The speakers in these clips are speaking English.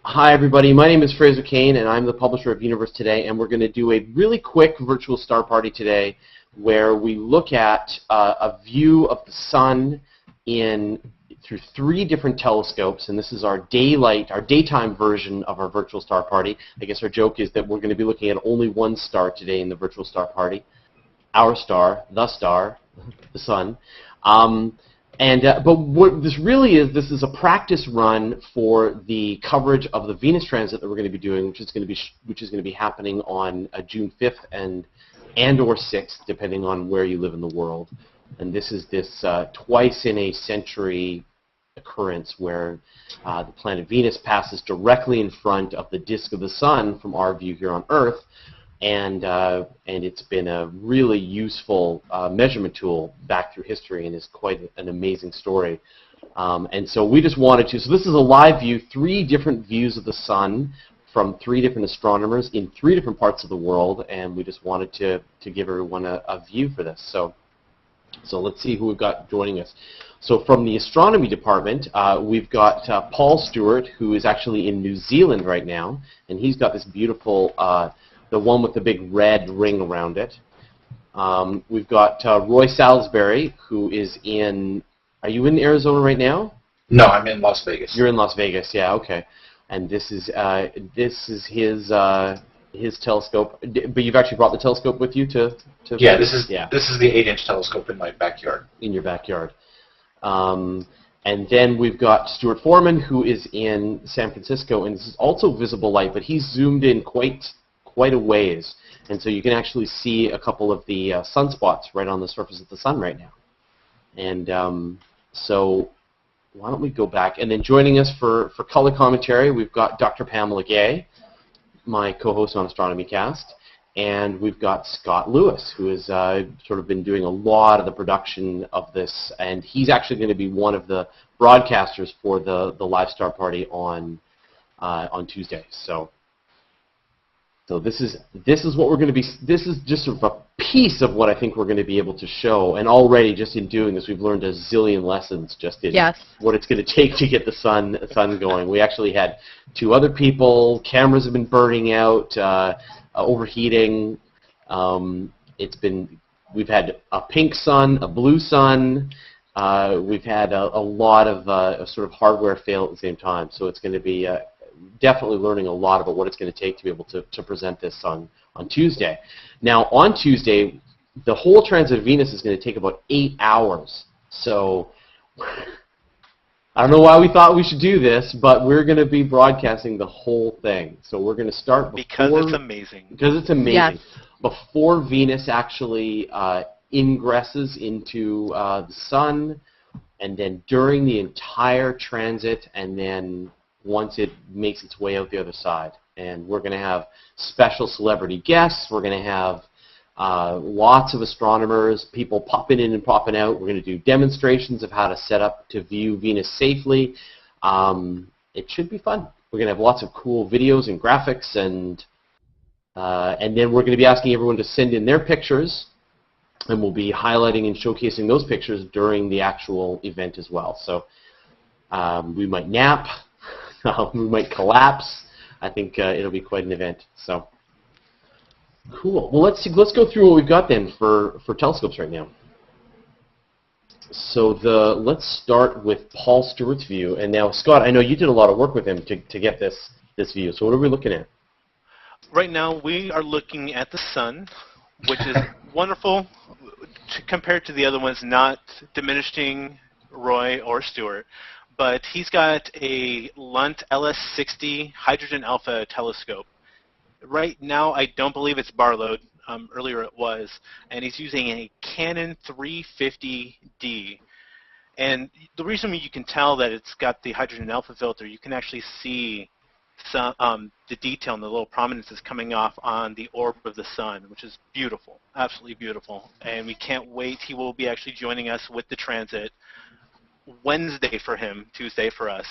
Hi everybody, my name is Fraser Cain and I'm the publisher of Universe Today, and we're going to do a really quick virtual star party today where we look at a view of the sun through 3 different telescopes, and this is our daytime version of our virtual star party. I guess our joke is that we're going to be looking at only one star today in the virtual star party. Our star, the sun. But what this really is, this is a practice run for the coverage of the Venus transit that we're going to be doing, which is going to be happening on June 5th and/or 6th, depending on where you live in the world. And this is this twice in a century occurrence where the planet Venus passes directly in front of the disk of the sun from our view here on Earth. And it's been a really useful measurement tool back through history, and is quite an amazing story. And so we just wanted to, so this is a live view, 3 different views of the sun from 3 different astronomers in 3 different parts of the world, and we just wanted to give everyone a view for this. So let's see who we've got joining us. So from the astronomy department, we've got Paul Stewart, who is actually in New Zealand right now, and he's got this beautiful the one with the big red ring around it. We've got Roy Salisbury, who is in, are you in Arizona right now? No, I'm in Las Vegas. You're in Las Vegas, yeah, okay. And this is his telescope, but you've actually brought the telescope with you to yeah, this is the 8-inch telescope in my backyard. In your backyard. And then we've got Stuart Forman, who is in San Francisco, and this is also visible light, but he's zoomed in quite a ways, and so you can actually see a couple of the sunspots right on the surface of the sun right now. And so why don't we go back, and then joining us for color commentary, we've got Dr. Pamela, my co-host on Astronomy Cast, and we've got Scott Lewis, who has sort of been doing a lot of the production of this, and he's actually going to be one of the broadcasters for the live star party on Tuesday. So this is what we're going to be. This is just sort of a piece of what I think we're going to be able to show. And already, just in doing this, we've learned a zillion lessons just in what it's going to take to get the sun going. We actually had 2 other people. Cameras have been burning out, overheating. We've had a pink sun, a blue sun. We've had a lot of sort of hardware fail at the same time. So it's going to be definitely learning a lot about what it's going to take to be able to present this on Tuesday. Now, on Tuesday, the whole transit of Venus is going to take about 8 hours. So I don't know why we thought we should do this, but we're going to be broadcasting the whole thing. So we're going to start because it's amazing. Because it's amazing. Yes. Before Venus actually ingresses into the sun, and then during the entire transit, and then once it makes its way out the other side. And we're going to have special celebrity guests. We're going to have lots of astronomers, people popping in and popping out. We're going to do demonstrations of how to set up to view Venus safely. It should be fun. We're going to have lots of cool videos and graphics, and then we're going to be asking everyone to send in their pictures, and we'll be highlighting and showcasing those pictures during the actual event as well. So we might nap. We might collapse. I think it'll be quite an event. So cool. Well, let's go through what we've got then for telescopes right now. So let's start with Paul Stewart's view. And now, Scott, I know you did a lot of work with him to get this view. So what are we looking at? Right now, we are looking at the sun, which is wonderful compared to the other ones, not diminishing Roy or Stewart. But he's got a Lunt LS60 hydrogen alpha telescope. Right now, I don't believe it's bar load. Earlier it was. And he's using a Canon 350D. And the reason you can tell that it's got the hydrogen alpha filter, you can actually see some, the detail and the little prominences coming off on the orb of the sun, which is beautiful, absolutely beautiful. And we can't wait. He will be actually joining us with the transit. Wednesday for him, Tuesday for us.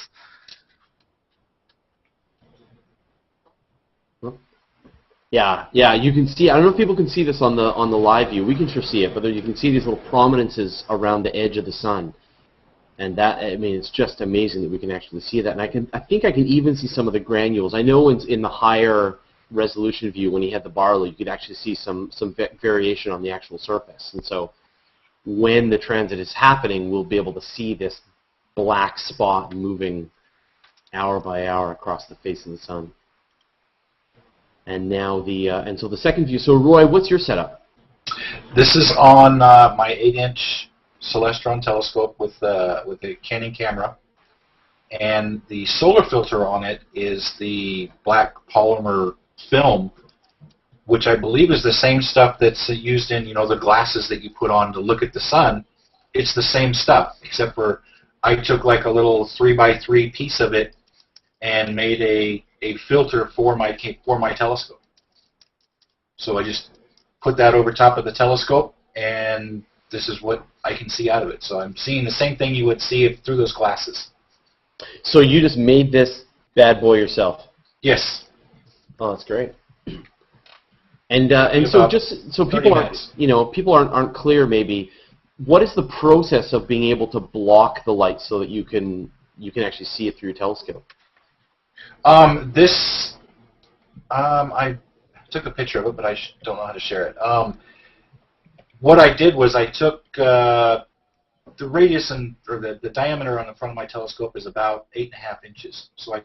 Yeah, you can see. I don't know if people can see this on the live view. We can sure see it, but you can see these little prominences around the edge of the sun. And that, I mean, it's just amazing that we can actually see that. And I think I can even see some of the granules. I know in the higher resolution view, when he had the barley, you could actually see some variation on the actual surface. And so when the transit is happening, we'll be able to see this black spot moving hour by hour across the face of the sun. And now and so the second view. So Roy, what's your setup? This is on my 8-inch Celestron telescope with a Canon camera, and the solar filter on it is the black polymer film, which I believe is the same stuff that's used in the glasses that you put on to look at the sun. It's the same stuff, except for I took like a little 3x3 piece of it and made a filter for my telescope. So I just put that over top of the telescope, and this is what I can see out of it. So I'm seeing the same thing you would see through those glasses. So you just made this bad boy yourself? Yes. Oh, that's great. And so just so people aren't clear, maybe what is the process of being able to block the light so that you can actually see it through your telescope? I took a picture of it, but I don't know how to share it. What I did was I took the radius or the diameter on the front of my telescope is about 8.5 inches. So I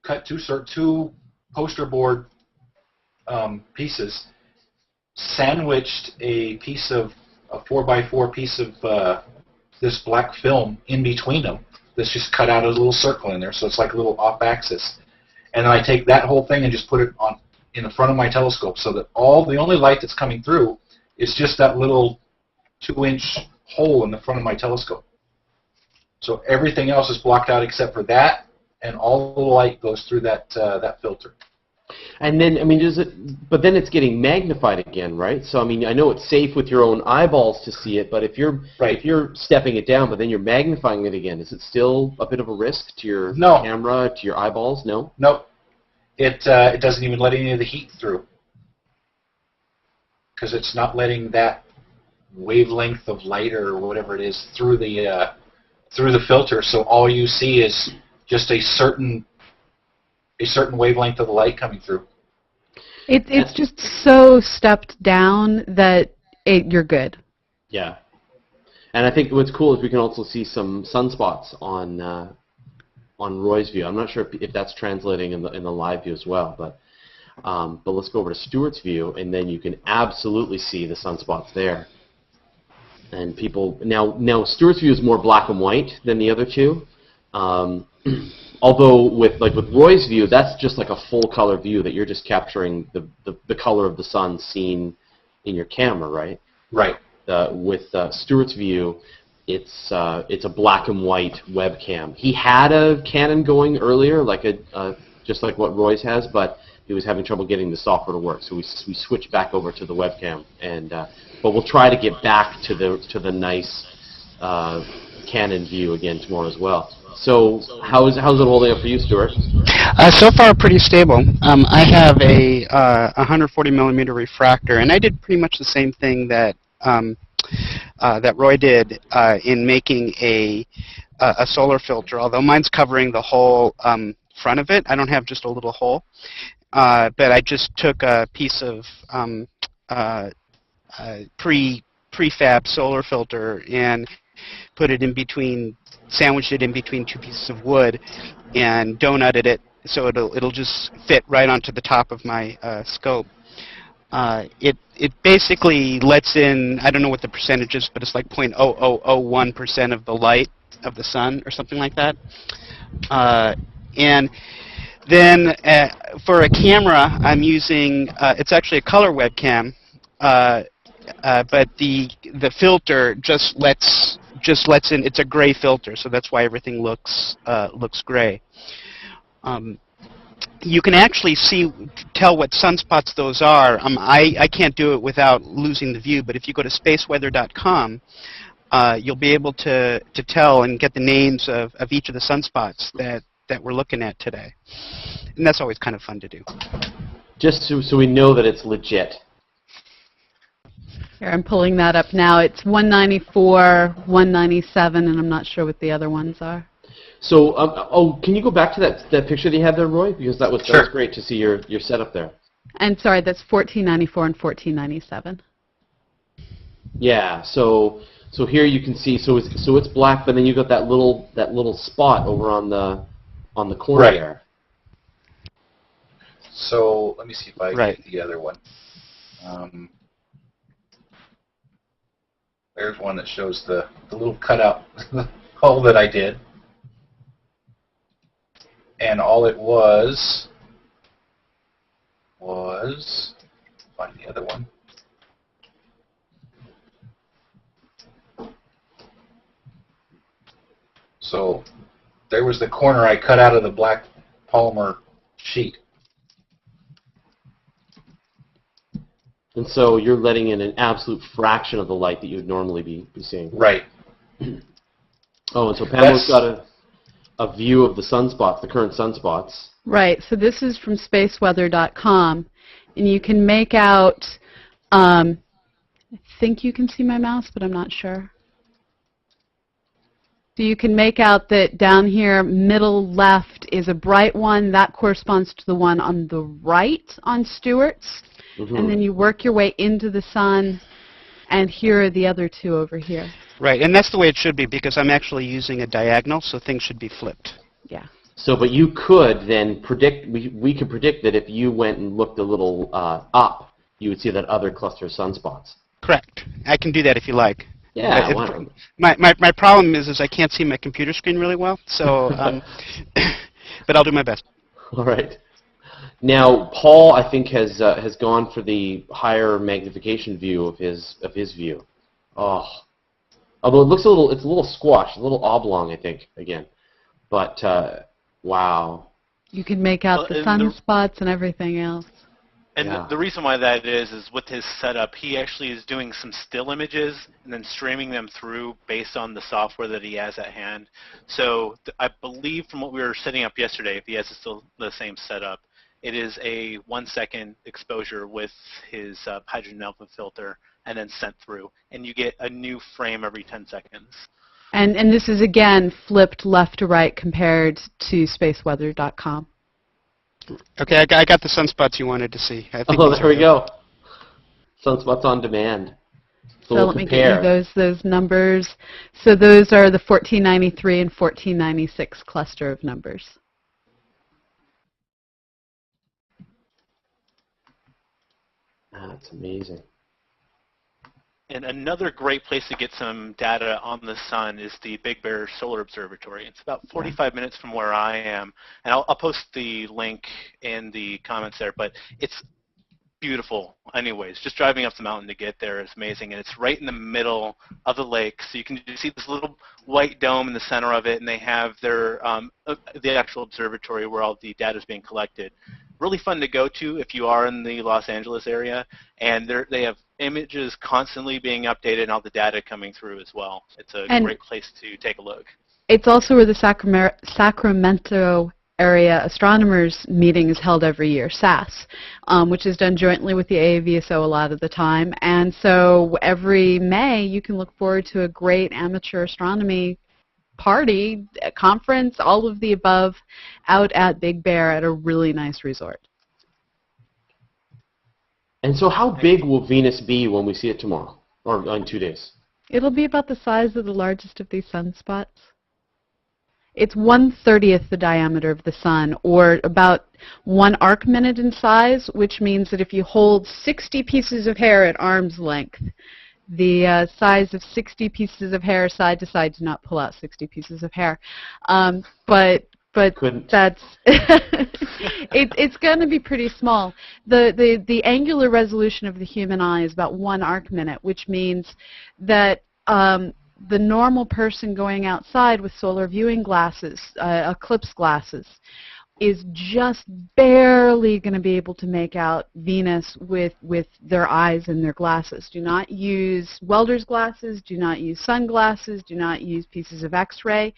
cut two poster board pieces, sandwiched a 4x4 piece of this black film in between them. That's just cut out a little circle in there, so it's like a little off-axis. And then I take that whole thing and just put it in the front of my telescope, so that the only light that's coming through is just that little 2-inch hole in the front of my telescope. So everything else is blocked out except for that, and all the light goes through that filter. And then, but then it's getting magnified again, right? So, I know it's safe with your own eyeballs to see it, but if you're stepping it down, but then you're magnifying it again, is it still a bit of a risk to your camera, to your eyeballs? No? Nope. It doesn't even let any of the heat through, because it's not letting that wavelength of light or whatever it is through the filter. So all you see is just a certain wavelength of the light coming through. It's just so stepped down that you're good. Yeah. And I think what's cool is we can also see some sunspots on Roy's view. I'm not sure if that's translating in the live view as well, but let's go over to Stuart's view, and then you can absolutely see the sunspots there. And people now Stuart's view is more black and white than the other two. Although with Roy's view, that's just like a full color view that you're just capturing the color of the sun seen in your camera, right? Right. With Stuart's view, it's a black and white webcam. He had a Canon going earlier, just like what Roy's has, but he was having trouble getting the software to work, so we switched back over to the webcam. But we'll try to get back to the nice Canon view again tomorrow as well. So how's it holding up for you, Stuart? So far, pretty stable. I have a 140 millimeter refractor, and I did pretty much the same thing that Roy did in making a solar filter. Although mine's covering the whole front of it, I don't have just a little hole. But I just took a piece of prefab solar filter and put it in between. Sandwiched it in between two pieces of wood and donutted it so it'll just fit right onto the top of my scope. It basically lets in, I don't know what the percentage is, but it's like 0.0001% of the light of the sun or something like that. And then for a camera, I'm using it's actually a color webcam, but the filter just lets in. It's a gray filter, so that's why everything looks gray. You can actually tell what sunspots those are. I can't do it without losing the view, but if you go to spaceweather.com, you'll be able to tell and get the names of each of the sunspots that we're looking at today, and that's always kind of fun to do. Just so we know that it's legit. Here, I'm pulling that up now. It's 194, 197, and I'm not sure what the other ones are. So, can you go back to that picture that you had there, Roy? Because that was great to see your setup there. And sorry, that's 1494 and 1497. Yeah. So here you can see. So it's black, but then you got that little spot over on the corner there. So let me see if I get the other one. There's one that shows the little cutout hole that I did. And all it was find the other one. So there was the corner I cut out of the black polymer sheet. And so you're letting in an absolute fraction of the light that you would normally be seeing. Right. Oh, and so Pamela's got a view of the sunspots, the current sunspots. Right. So this is from spaceweather.com, and you can make out. I think you can see my mouse, but I'm not sure. So you can make out that down here, middle left is a bright one. That corresponds to the one on the right on Stewart's. Mm-hmm. And then you work your way into the sun, and here are the other two over here. Right, and that's the way it should be, because I'm actually using a diagonal, so things should be flipped. Yeah. So, but you could then predict, we could predict that if you went and looked a little up, you would see that other cluster of sunspots. Correct. I can do that if you like. Yeah. My problem is I can't see my computer screen really well, so, but I'll do my best. All right. Now, Paul, I think, has gone for the higher magnification view of his view. Oh. Although it's a little squashed, a little oblong, I think, again. But, wow. You can make out the sunspots and everything else. And the reason why that is with his setup, he actually is doing some still images and then streaming them through based on the software that he has at hand. So I believe from what we were setting up yesterday, if he has still the same setup, it is a 1 second exposure with his hydrogen alpha filter and then sent through. And you get a new frame every 10 seconds. And this is, again, flipped left to right compared to spaceweather.com. Okay, I got the sunspots you wanted to see. I think there we go. Sunspots on demand. So let me get you those numbers. So those are the 1493 and 1496 cluster of numbers. That's amazing. And another great place to get some data on the sun is the Big Bear Solar Observatory. It's about 45 minutes from where I am, and I'll post the link in the comments there, but it's beautiful anyways. Just driving up the mountain to get there is amazing, and it's right in the middle of the lake, so you can see this little white dome in the center of it, and they have their the actual observatory where all the data is being collected. Really fun to go to if you are in the Los Angeles area, and they have images constantly being updated and all the data coming through as well. It's a great place to take a look. It's also where the Sacramento area astronomers meeting is held every year, SAS, which is done jointly with the AAVSO a lot of the time. And so every May you can look forward to a great amateur astronomy party, a conference, all of the above, out at Big Bear at a really nice resort. And so how big will Venus be when we see it tomorrow, or in 2 days? It'll be about the size of the largest of these sunspots. It's 1/30th the diameter of the sun, or about 1 arc minute in size, which means that if you hold 60 pieces of hair at arm's length, the size of 60 pieces of hair side to side, do not pull out 60 pieces of hair, but that's it's going to be pretty small. The angular resolution of the human eye is about 1 arc minute, which means that the normal person going outside with solar viewing glasses, eclipse glasses, is just barely going to be able to make out Venus with their eyes and their glasses. Do not use welder's glasses, do not use sunglasses, do not use pieces of X-ray.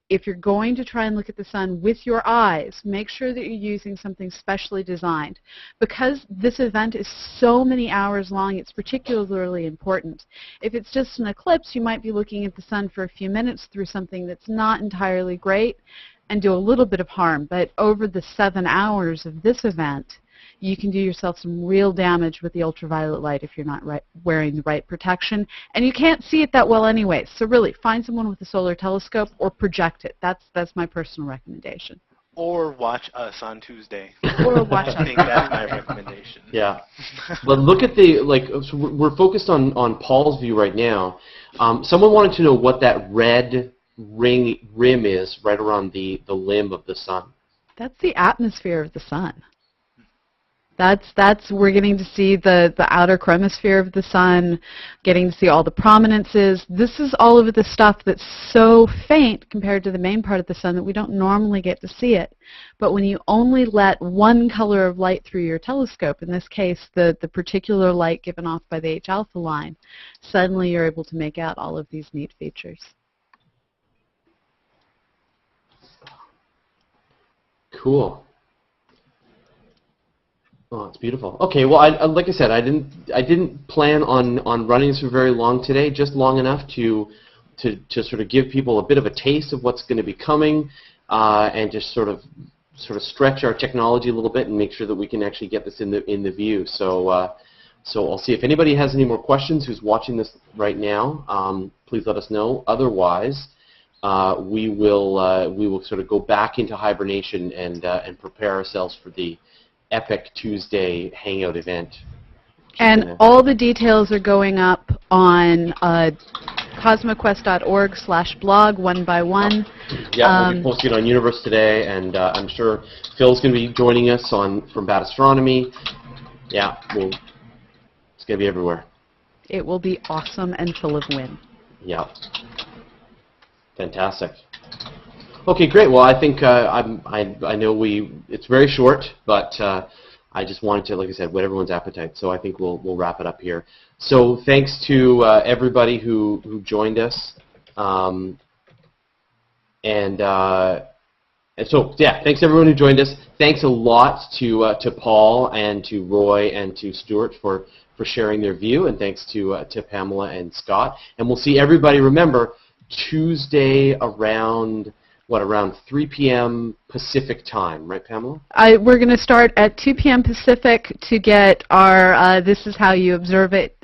if you're going to try and look at the sun with your eyes, make sure that you're using something specially designed. Because this event is so many hours long, it's particularly important. If it's just an eclipse, you might be looking at the sun for a few minutes through something that's not entirely great and do a little bit of harm. But over the 7 hours of this event, you can do yourself some real damage with the ultraviolet light if you're not wearing the right protection. And you can't see it that well anyway. So really, find someone with a solar telescope or project it. That's my personal recommendation. Or watch us on Tuesday. Or watch us. I think that's my recommendation. Yeah. But look at the, so we're focused on Paul's view right now. Someone wanted to know what that red rim is right around the limb of the sun. That's the atmosphere of the sun. We're getting to see the outer chromosphere of the sun, getting to see all the prominences. This is all of the stuff that's so faint compared to the main part of the sun that we don't normally get to see it. But when you only let one color of light through your telescope, in this case the particular light given off by the H-alpha line, suddenly you're able to make out all of these neat features. Cool. Oh, it's beautiful. Okay, well, like I said, I didn't plan on running this for very long today, just long enough to sort of give people a bit of a taste of what's going to be coming, and just sort of stretch our technology a little bit and make sure that we can actually get this in the view. So I'll see if anybody has any more questions who's watching this right now. Please let us know. Otherwise, we will sort of go back into hibernation and prepare ourselves for the epic Tuesday Hangout event. And all the details are going up on cosmoquest.org/blog one by one. Yeah, we'll be posting it on Universe today, and I'm sure Phil's going to be joining us from Bad Astronomy. Yeah, it's going to be everywhere. It will be awesome and full of win. Yeah. Fantastic. Okay, great. Well, I think I know it's very short, but I just wanted to, like I said, whet everyone's appetite. So I think we'll wrap it up here. So thanks to everybody who joined us, and so yeah, thanks to everyone who joined us. Thanks a lot to Paul and to Roy and to Stuart for sharing their view, and thanks to Pamela and Scott. And we'll see everybody. Remember, Tuesday around 3 p.m. Pacific time, right, Pamela? We're going to start at 2 p.m. Pacific to get our This Is How You Observe It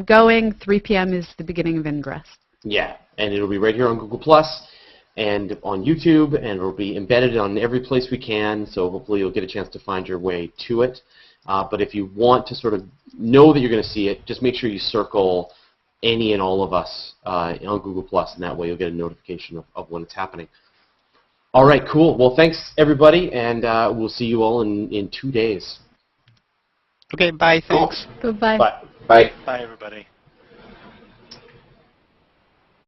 going. 3 p.m. is the beginning of ingress. Yeah, and it'll be right here on Google+, and on YouTube, and it'll be embedded on every place we can, so hopefully you'll get a chance to find your way to it. But if you want to sort of know that you're going to see it, just make sure you circle any and all of us on Google+, and that way you'll get a notification of when it's happening. All right, cool. Well, thanks, everybody, and we'll see you all in 2 days. Okay, bye. Thanks. Bye-bye. Bye. Bye. Bye, everybody.